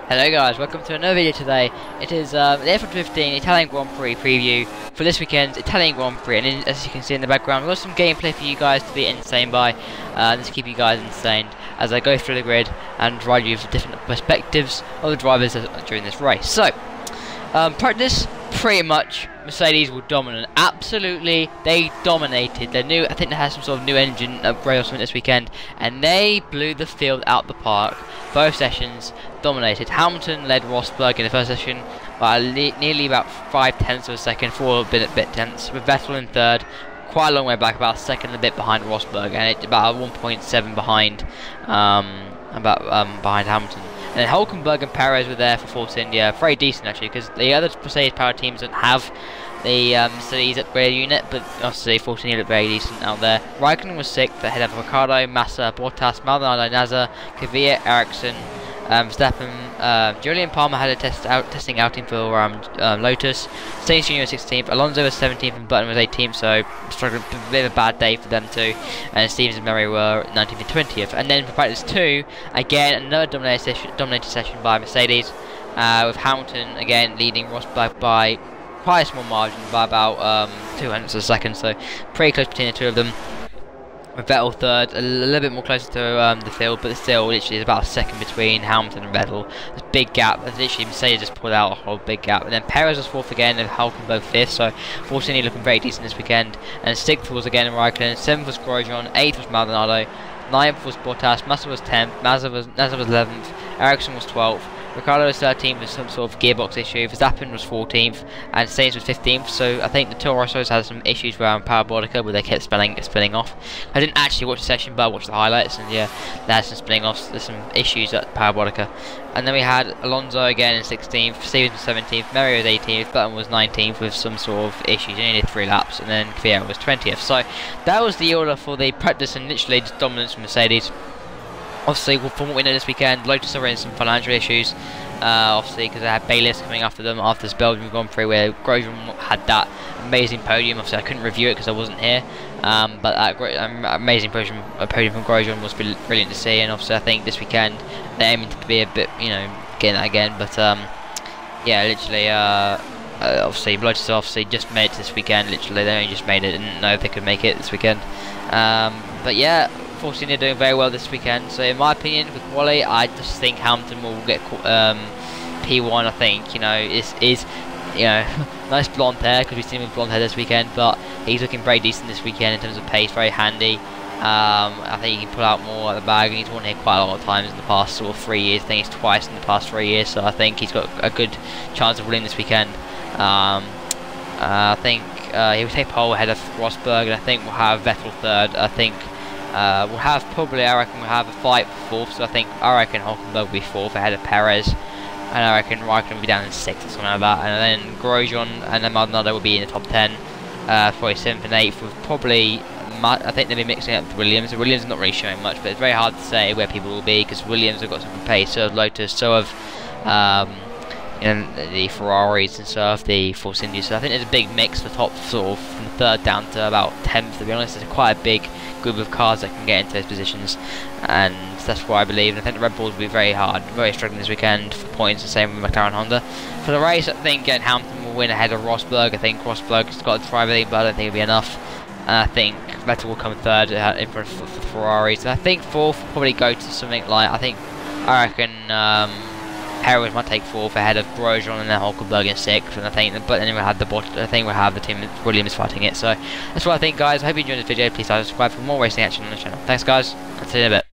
Hello guys, welcome to another video today. It is the F115 Italian Grand Prix preview for this weekend's Italian Grand Prix, and as you can see in the background, we've got some gameplay for you guys to be insane by, just to keep you guys insane as I go through the grid and provide you with different perspectives of the drivers during this race. So, practice, pretty much Mercedes were dominant. Absolutely, they dominated. I think they had some sort of new engine upgrade or something this weekend, and they blew the field out the park. Both sessions dominated. Hamilton led Rosberg in the first session by nearly about 5/10 of a second, 4 bit tenths, with Vettel in third, quite a long way back, about a second and a bit behind Rosberg, and about 1.7 behind behind Hamilton. And then Hulkenberg and Perez were there for Force India, very decent actually, because the other Mercedes power teams don't have the Mercedes upgrade unit, but obviously Force India looked very decent out there. Raikkonen was 6th ahead of Ricciardo, Massa, Bottas, Maldonado, Nasser, Kvyat, Ericsson, Verstappen. Julian Palmer had a testing outing for Lotus. Sainz Jr. was 16th, Alonso was 17th, and Button was 18th, so struggling a bit of a bad day for them too. And Stevens and Murray were 19th and 20th. And then for practice 2, again another dominated session by Mercedes, with Hamilton again leading Rosberg by quite a small margin, by about 200ths of a second, so pretty close between the two of them. With Vettel third, a little bit more closer to the field, but still literally about a second between Hamilton and Vettel. There's a big gap. Literally Mercedes just pulled out a whole big gap. And then Perez was 4th again, and Hulkenberg 5th, so fortunately looking very decent this weekend. And 6th was again Raikkonen, 7th was Grosjean, 8th was Maldonado, 9th was Bottas, Massa was 10th, Nasser was 11th, Ericsson was 12th. Ricciardo was 13th with some sort of gearbox issue, Verstappen was 14th, and Sainz was 15th, so I think the Toro Rossos had some issues around parabolica where they kept spinning off. I didn't actually watch the session, but I watched the highlights, and yeah, they had some spinning offs, there's some issues at parabolica. And then we had Alonso again in 16th, Stevens was 17th, Murray was 18th, Button was 19th with some sort of issues, he only did 3 laps, and then Kvyat was 20th. So that was the order for the practice, and literally just dominance from Mercedes. Obviously, from what we know this weekend, Lotus are in some financial issues, obviously because they had Bayliss coming after them after this Belgium Grand Prix where Grosjean had that amazing podium. Obviously I couldn't review it because I wasn't here, but that amazing podium from Grosjean was brilliant to see, and obviously I think this weekend they're aiming to be a bit, getting that again, but yeah, literally obviously Lotus obviously just made it this weekend, literally they only just made it, didn't know if they could make it this weekend, but yeah, Fortunately, they're doing very well this weekend. So, in my opinion, with quali, I just think Hamilton will get P1. I think is nice blonde hair because we've seen him with blonde hair this weekend, but he's looking very decent this weekend in terms of pace, very handy. I think he can pull out more at the bag, and he's won here quite a lot of times in the past sort of 3 years. I think it's twice in the past 3 years, so I think he's got a good chance of winning this weekend. I think he will take pole ahead of Rosberg, and I think we'll have Vettel third. I think. We'll have I reckon we'll have a fight for 4th, so I reckon Hulkenberg will be 4th ahead of Perez, and I reckon Raikkonen will be down in 6th or something like that, and then Grosjean and then Maldonado will be in the top 10, probably 7th and 8th, with probably, I think they'll be mixing up with Williams. Williams is not really showing much, but it's very hard to say where people will be, because Williams have got some pace, so have Lotus, so have the Ferraris, and so have the Force India, so I think there's a big mix, the top sort of from 3rd down to about 10th, to be honest. There's quite a big group of cars that can get into those positions, and that's what I believe. And I think the Red Bulls will be very struggling this weekend for points, the same with McLaren Honda. For the race, I think Hamilton will win ahead of Rosberg. I think Rosberg's got to try everything, but I don't think it'll be enough. And I think Vettel will come 3rd in front of the Ferraris, and I think 4th will probably go to something like, I reckon Perez might take 4th ahead of Grosjean, and then Hulkenberg in 6th, and but then we'll have the team that Williams fighting it. So that's what I think, guys. I hope you enjoyed this video. Please like and subscribe for more racing action on the channel. Thanks, guys. I'll see you in a bit.